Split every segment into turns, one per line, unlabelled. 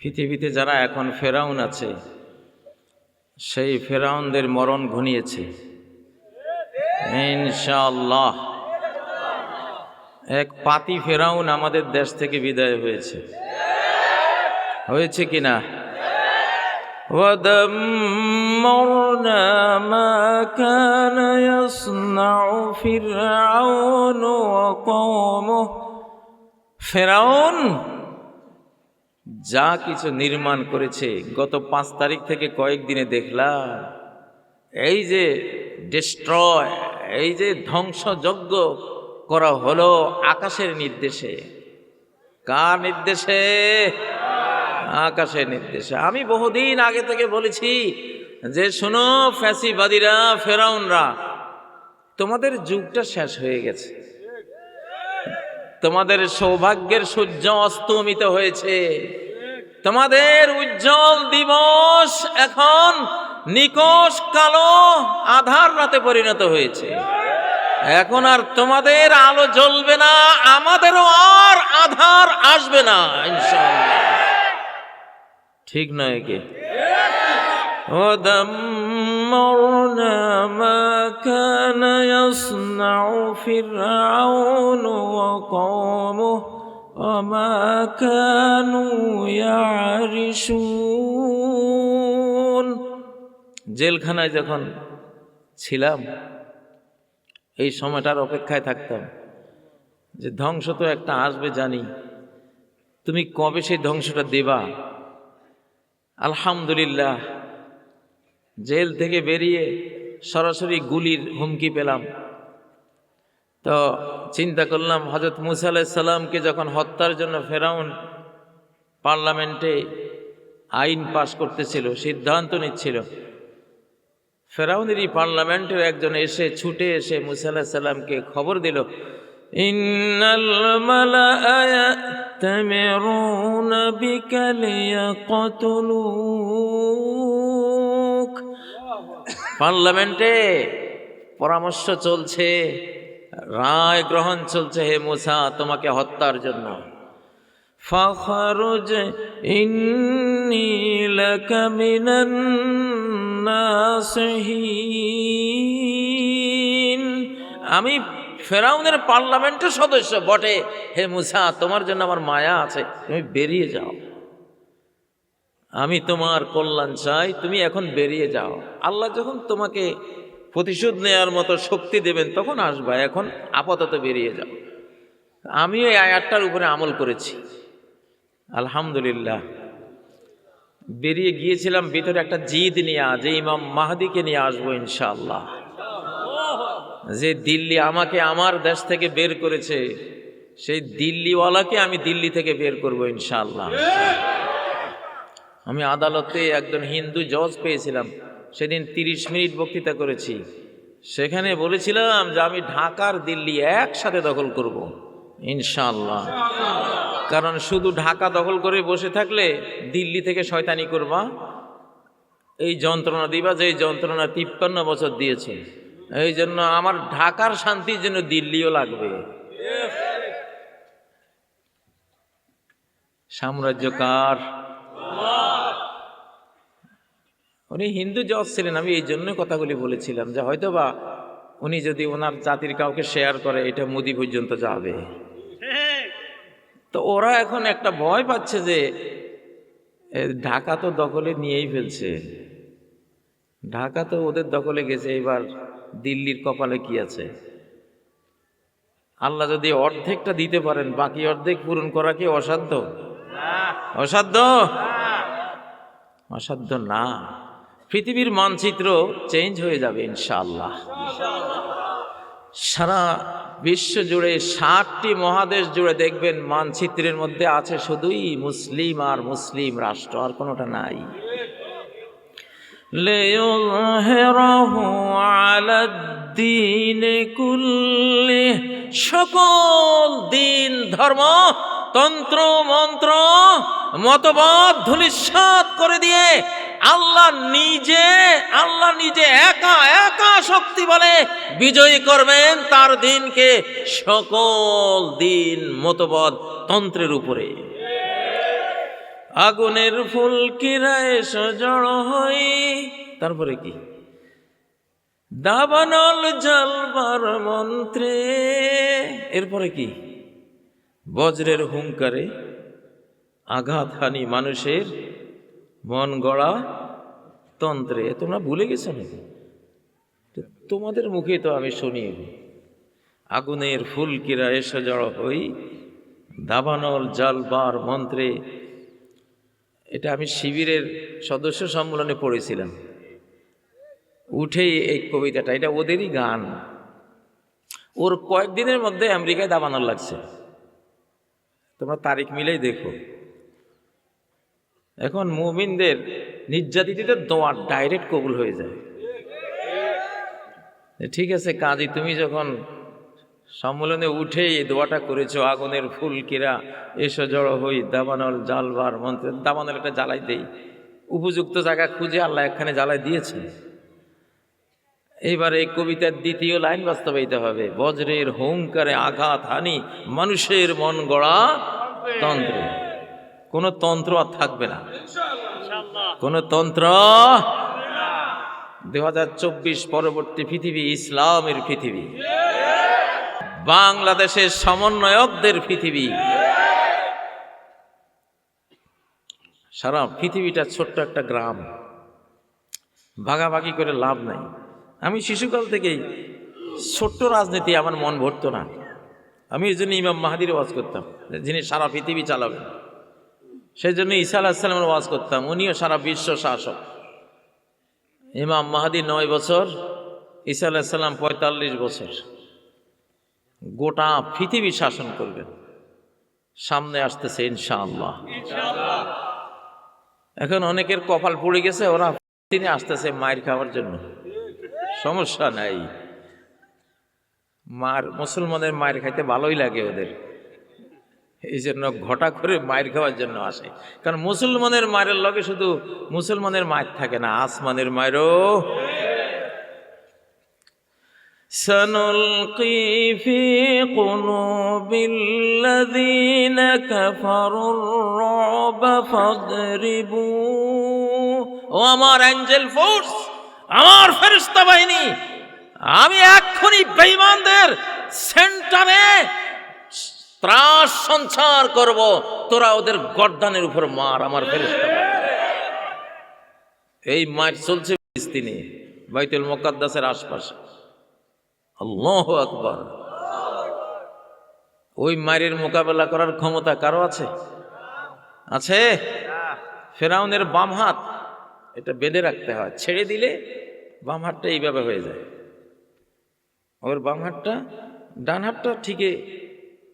পৃথিবীতে যারা এখন ফেরাউন আছে, সেই ফেরাউনদের মরণ ঘনিয়েছে ইনশাআল্লাহ। এক পাতি ফেরাউন আমাদের দেশ থেকে বিদায় হয়েছে কিনা? وَدَمَّرْنَا مَا كَانَ يَصْنَعُ فِرْعَوْنُ وَقَوْمُهُ। ফেরাউন যা কিছু নির্মাণ করেছে গত 5 তারিখ থেকে কয়েকদিনে দেখলাম, এই যে ডিস্ট্রয়, এই যে ধ্বংসযজ্ঞ করা হলো আকাশের নির্দেশে। কার নির্দেশে? আকাশের নির্দেশে। আমি বহুদিন আগে থেকে বলেছি যে শোনো ফ্যাসিবাদীরা, ফেরাউনরা, তোমাদের যুগটা শেষ হয়ে গেছে, তোমাদের সৌভাগ্যের সূর্য অস্তমিত হয়েছে, তোমাদের উজ্জ্বল দিবস এখন নিকষ কালো আধার রাতে পরিণত হয়েছে। এখন আর তোমাদের আলো জ্বলবে না, আমাদেরও আর আধার আসবে না ইনশাআল্লাহ। ঠিক নয় কি? وَدَمَّرْنَا مَا كَانَ يَصْنَعُ فِرْعَوْنُ وَقَوْمُهُ وَمَا كَانُوا يَعْرِشُونَ। জেলখানায় যখন ছিলাম এই সময়টার অপেক্ষায় থাকতাম যে ধ্বংস তো একটা আসবে জানি, তুমি কবে সেই ধ্বংসটা দেবা। আলহামদুলিল্লাহ, জেল থেকে বেরিয়ে সরাসরি গুলির হুমকি পেলাম। তো চিন্তা করলাম, হযরত মুসা আলাইহিস সালামকে যখন হত্যার জন্য ফেরাউন পার্লামেন্টে আইন পাশ করতেছিল, সিদ্ধান্ত নিচ্ছিল, ফেরাউনেরই পার্লামেন্টের একজন এসে ছুটে এসে মুসা আলাইহিস সালামকে খবর দিল, ইন্নাল মালাআ ইয়াতামিরুনা বিকা লিয়াকতুলুক। পার্লামেন্টে পরামর্শ চলছে, রায় গ্রহণ চলছে, হে মুসা তোমাকে হত্যার জন্য। ফাখরুজ ইন্নী লাকা মিনান নাসিহিন। আমি ফেরাউনের পার্লামেন্টের সদস্য বটে, হে মুসা তোমার জন্য আমার মায়া আছে, তুমি বেরিয়ে যাও, আমি তোমার কল্যাণ চাই, তুমি এখন বেরিয়ে যাও। আল্লাহ যখন তোমাকে প্রতিশোধ নেওয়ার মতো শক্তি দেবেন তখন আসবা, এখন আপাতত বেরিয়ে যাও। আমিও এই আয়াতটার উপরে আমল করেছি আলহামদুলিল্লাহ। বেরিয়ে গিয়েছিলাম ভিতরে একটা জিদ নিয়ে, যে ইমাম মাহদিকে নিয়ে আসবো ইনশাআল্লাহ। যে দিল্লি আমাকে আমার দেশ থেকে বের করেছে, সেই দিল্লিওয়ালাকে আমি দিল্লি থেকে বের করবো ইনশাআল্লাহ। আমি আদালতে একজন হিন্দু জজ পেয়েছিলাম, সেদিন 30 মিনিট বক্তৃতা করেছি। সেখানে বলেছিলাম যে আমি ঢাকার দিল্লি একসাথে দখল করব ইনশাআল্লাহ। কারণ শুধু ঢাকা দখল করে বসে থাকলে দিল্লি থেকে শয়তানি করবা, এই যন্ত্রণা দিবা, যে যন্ত্রণা 53 বছর দিয়েছে। এই জন্য আমার ঢাকার শান্তির জন্য দিল্লিও লাগবে। সাম্রাজ্য কার? উনি হিন্দু জজ ছিলেন। আমি এই জন্য কথাগুলি বলেছিলাম যে হয়তোবা উনি যদি ওনার জাতির কাউকে শেয়ার করে এটা মোদি পর্যন্ত যাবে। তো ওরা এখন একটা ভয় পাচ্ছে যে ঢাকা তো দখলে নিয়েই ফেলছে, ঢাকা তো ওদের দখলে গেছে, এবার দিল্লির কপালে কি আছে? আল্লাহ যদি অর্ধেকটা দিতে পারেন, বাকি অর্ধেক পূরণ করা কি অসাধ্য? অসাধ্য? অসাধ্য না। পৃথিবীর মানচিত্র চেঞ্জ হয়ে যাবে ইনশাআল্লাহ। সারা বিশ্ব জুড়ে 60টি মহাদেশ জুড়ে দেখবেন মানচিত্রের মধ্যে আছে শুধুই মুসলিম আর মুসলিম রাষ্ট্র, আর কোনোটা নাই। লিইয়ুযহিরাহু আলাদ-দীনি কুল্লিহি। সকল দিন, ধর্ম, তন্ত্র, মন্ত্র, মতবাদ ধূলিসাৎ করে দিয়ে আল্লাহ নিজে একা শক্তি বলে বিজয়ী করবেন তার দিনকে, সকল দিন মতবাদ তন্ত্রের উপরে। আগুনের ফুলকিরা এসো জড়ো হই, তারপরে কি? দাবানল জ্বালবার মন্ত্রে, এরপরে কি? বজ্রের হুঙ্কারে আঘাত হানি মানুষের মন গড়া তন্ত্রে। তোমরা ভুলে গেছো নাকি? তোমাদের মুখে তো আমি শুনি, আগুনের ফুলকিরা এসে জড়ো হই, দাবানল জ্বালবার মন্ত্রে। এটা আমি শিবিরের সদস্য সম্মেলনে পড়েছিলাম, উঠেই এই কবিতাটা, এটা ওদেরই গান। ওর কয়েকদিনের মধ্যে আমেরিকায় দাবানল লাগছে, তোমরা তারিখ মিলেই দেখো। এখন মুমিনদের নির্যাতিতদের দোয়া ডাইরেক্ট কবুল হয়ে যায়। ঠিক আছে কাজী, তুমি যখন সম্মেলনে উঠেই এই দোয়াটা করেছো, আগুনের ফুলকিরা এসো জড়ো হই, দাবানল জ্বালবার মন্ত্রে, দাবানল একটা জ্বালাই দেই, উপযুক্ত জায়গা খুঁজে আল্লাহ এখানে জ্বালাই দিয়েছেন। এইবার এই কবিতার দ্বিতীয় লাইন বাস্তবায়িত হবে, বজ্রের হুঙ্কারে আঘাত হানি মানুষের মন গড়া তন্ত্রে। কোন তন্ত্র আর থাকবে না, কোন তন্ত্র। 2024 পরবর্তী পৃথিবী ইসলামের পৃথিবী, বাংলাদেশের সমন্বয়কদের পৃথিবী। সারা পৃথিবীটা ছোট্ট একটা গ্রাম, ভাগাভাগি করে লাভ নাই। আমি শিশুকাল থেকেই ছোট্ট রাজনীতি আমার মন ভরতো না। আমি এই জন্য ইমাম মাহাদির ওয়াজ করতাম, যিনি সারা পৃথিবী চালাবেন। সেই জন্য ঈসা আলাইহিস সালামের ওয়াজ করতাম, উনিও সারা বিশ্ব শাসক। ইমাম মাহাদি 9 বছর, ঈসা আলাইহিস সালাম 45 বছর, গোটা পৃথিবী শাসন করবেন। সামনে আসতেছে ইনশাআল্লাহ। এখন অনেকের কপাল পড়ে গেছে, ওরা তিনি আসতেছে মায়ের খাওয়ার জন্য, সমস্যা নাই। মুসলমানের মায়ের খাইতে ভালোই লাগে ওদের, এই জন্য ঘটা করে মায়ের খাওয়ার জন্য আসে। কারণ মুসলমানের মায়ের লগে শুধু মুসলমানের মায়ের থাকে না, আসমানের মায়েরও। سنلقي في قلوب الذين كفروا الرعب فاضربوا। ও আমার অ্যাঞ্জেল ফোর্স, আমার ফেরেশতা বাহিনী, আমি এক্ষুনি বেঈমানদের সেন্টারে ত্রাস সঞ্চার করব, তোরা ওদের গর্দানের উপর মার। আমার ফেরেশতা এই মার চলছে ফিলিস্তিনে, বাইতুল মুকাদ্দাসের আশপাশে। আল্লাহু আকবার। ওই মায়ের মোকাবেলা করার ক্ষমতা কারো আছে? আছে? ফেরাউনের বাম হাত এটা বেঁধে রাখতে হয়, ছেড়ে দিলে বাম হাতটা এইভাবে হয়ে যায়। ওর বাম হাতটা, ডান হাতটা ঠিকই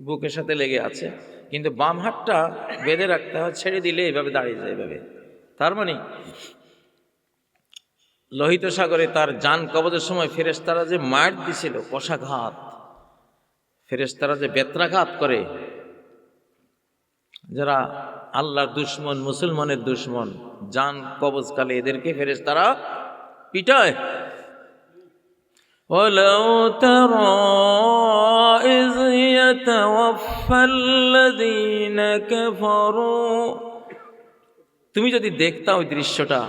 বুকের সাথে লেগে আছে, কিন্তু বাম হাতটা বেঁধে রাখতে হয়, ছেড়ে দিলে এইভাবে দাঁড়িয়ে যায় এইভাবে। তার মানে লোহিত সাগরে তার জান কবজের সময় ফেরেশতারা যে মার দিছিল, কষাঘাত, ফেরেশতারা যে বেত্রাঘাত করে, যারা আল্লাহর দুশ্মন, মুসলমানের দুশ্মন, জান কবজকালে এদেরকে ফেরেশতারা পিটায়। ওয়ালাউ তারা ইয ইয়াতাওয়াফাল্লাযীনা কাফারু, তুমি যদি দেখতা ওই দৃশ্যটা,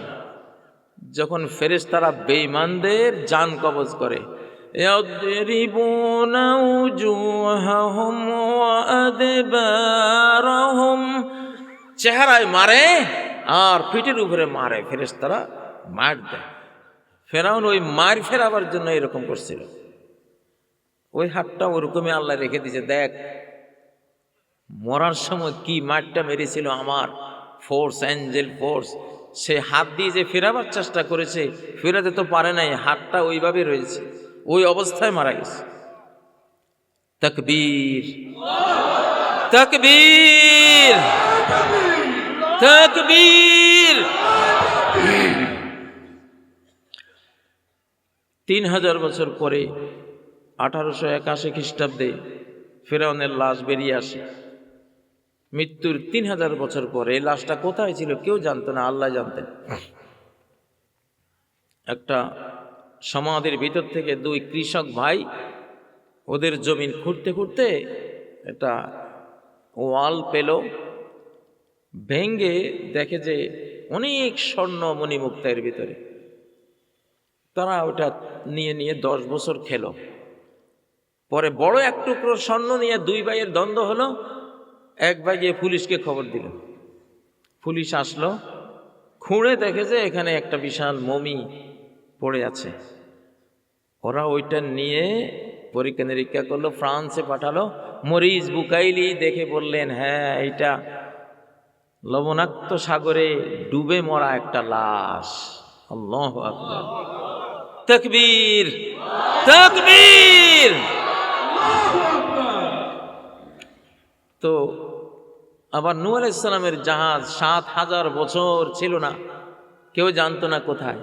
যখন ফেরেশতারা বেঈমানদের জান কবজ করে। ইয়াদরিবুনা উজুহাহুম ওয়া আদবারহুম, চেহারায় মারে আর পিঠের উপরে মারে, ফেরেশতারা মার দেয়। ফেরাউন ওই মার ফেরাবার জন্য এরকম করছিল। ওই হাতটা ওরকমই আল্লাহ রেখে দিয়েছে। দেখ মরার সময় কি মারটা মেরেছিল আমার ফোর্স, অ্যাঞ্জেল ফোর্স। সে হাত দিয়ে যে ফেরাবার চেষ্টা করেছে, ফেরাতে তো পারে নাই, হাতটা ওইভাবে রয়েছে, ওই অবস্থায় মারা গেছে। তাকবীর, তাকবীর, তাকবীর। 3000 বছর পরে 1881 খ্রিস্টাব্দে ফেরাউনের লাশ বেরিয়ে আসে। মৃত্যুর 3000 বছর পরে এই লাশটা কোথায় ছিল কেউ জানতো না, আল্লাহ জানতেন। একটা সমাধির ভিতর থেকে 2 কৃষক ভাই ওদের জমিন খুঁড়তে খুঁড়তে একটা ওয়াল পেল, ভেঙ্গে দেখে যে অনেক স্বর্ণ মণিমুক্তা এর ভিতরে। তারা ওটা নিয়ে নিয়ে 10 বছর খেলো। পরে বড় এক টুকরো স্বর্ণ নিয়ে দুই ভাইয়ের দ্বন্দ্ব হলো। এক ভাই গিয়ে পুলিশকে খবর দিল। পুলিশ আসলো, খুঁড়ে দেখে যে এখানে একটা বিশাল মমি পড়ে আছে। ওরা ওইটা নিয়ে পরীক্ষা নিরীক্ষা করলো, ফ্রান্সে পাঠালো। মরিস বুকাইলি দেখে বললেন, হ্যাঁ এটা লবণাক্ত সাগরে ডুবে মরা একটা লাশ। আল্লাহু আকবার, তাকবীর তাকবীর। তো আবার নূহ আলাইহিস সালামের জাহাজ 7000 বছর ছিল না, কেউ জানতো না কোথায়।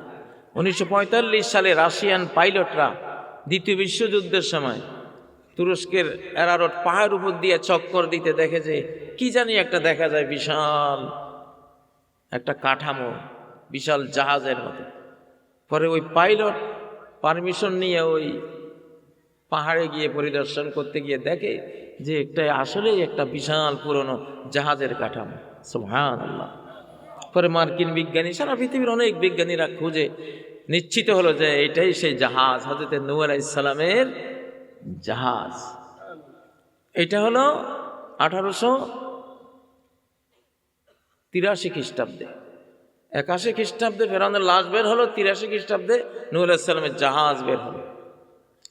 1945 সালে রাশিয়ান পাইলটরা দ্বিতীয় বিশ্বযুদ্ধের সময় তুরস্কের এরারট পাহাড়ের উপর দিয়ে চক্কর দিতে দেখে যে কি জানি একটা দেখা যায়, বিশাল একটা কাঠামো, বিশাল জাহাজের মতো। পরে ওই পাইলট পারমিশন নিয়ে ওই পাহাড়ে গিয়ে পরিদর্শন করতে গিয়ে দেখে যে এটা আসলেই একটা বিশাল পুরনো জাহাজের কাঠামো। সুবহানাল্লাহ। পরে মার্কিন বিজ্ঞানী, সারা পৃথিবীর অনেক বিজ্ঞানীরা খুঁজে নিশ্চিত হলো যে এটাই সেই জাহাজ, হযরত নূহ আলাইহিস সালামের জাহাজ। এটা হলো 1883 খ্রিস্টাব্দে। 81 খ্রিস্টাব্দে ফেরাউনের লাশ বের হলো, 83 খ্রিস্টাব্দে নূহ আলাইহিস সালামের জাহাজ বের হলো।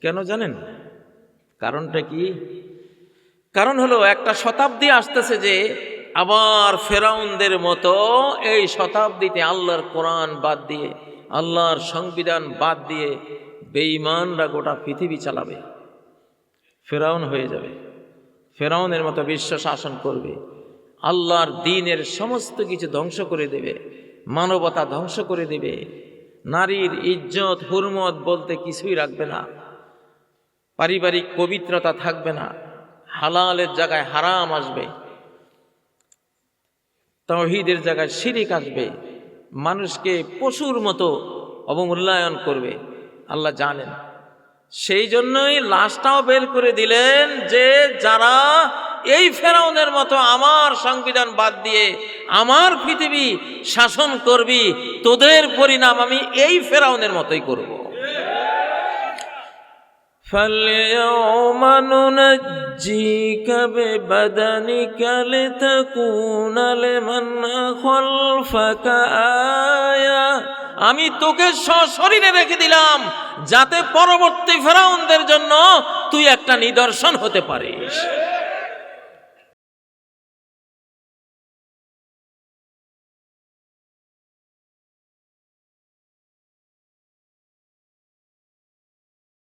কেন জানেন কারণটা কি? কারণ হলো একটা শতাব্দী আসতেছে যে আবার ফেরাউনদের মতো এই শতাব্দীতে আল্লাহর কোরআন বাদ দিয়ে, আল্লাহর সংবিধান বাদ দিয়ে বেঈমানরা গোটা পৃথিবী চালাবে। ফেরাউন হয়ে যাবে, ফেরাউনের মতো বিশ্ব শাসন করবে, আল্লাহর দ্বীনের সমস্ত কিছু ধ্বংস করে দেবে, মানবতা ধ্বংস করে দেবে, নারীর ইজ্জত হুরমত বলতে কিছুই রাখবে না, পারিবারিক পবিত্রতা থাকবে না, হালালের জায়গায় হারাম আসবে, তাওহীদের জায়গায় শিরিক আসবে, মানুষকে পশুর মতো অবমূল্যায়ন করবে। আল্লাহ জানেন, সেই জন্যই লাশটাও বের করে দিলেন যে যারা এই ফেরাউনের মতো আমার সংবিধান বাদ দিয়ে আমার পৃথিবী শাসন করবি, তোদের পরিণাম আমি এই ফেরাউনের মতোই করব। فَالْيَوْمَ نُنَجِّيكَ بِبَدَنِكَ لِتَكُونَ لِمَنْ خَلْفَكَ آيَةً। আমি তোকে সশরীরে রেখে দিলাম যাতে পরবর্তী ফেরাউনদের জন্য তুই একটা নিদর্শন হতে পারিস।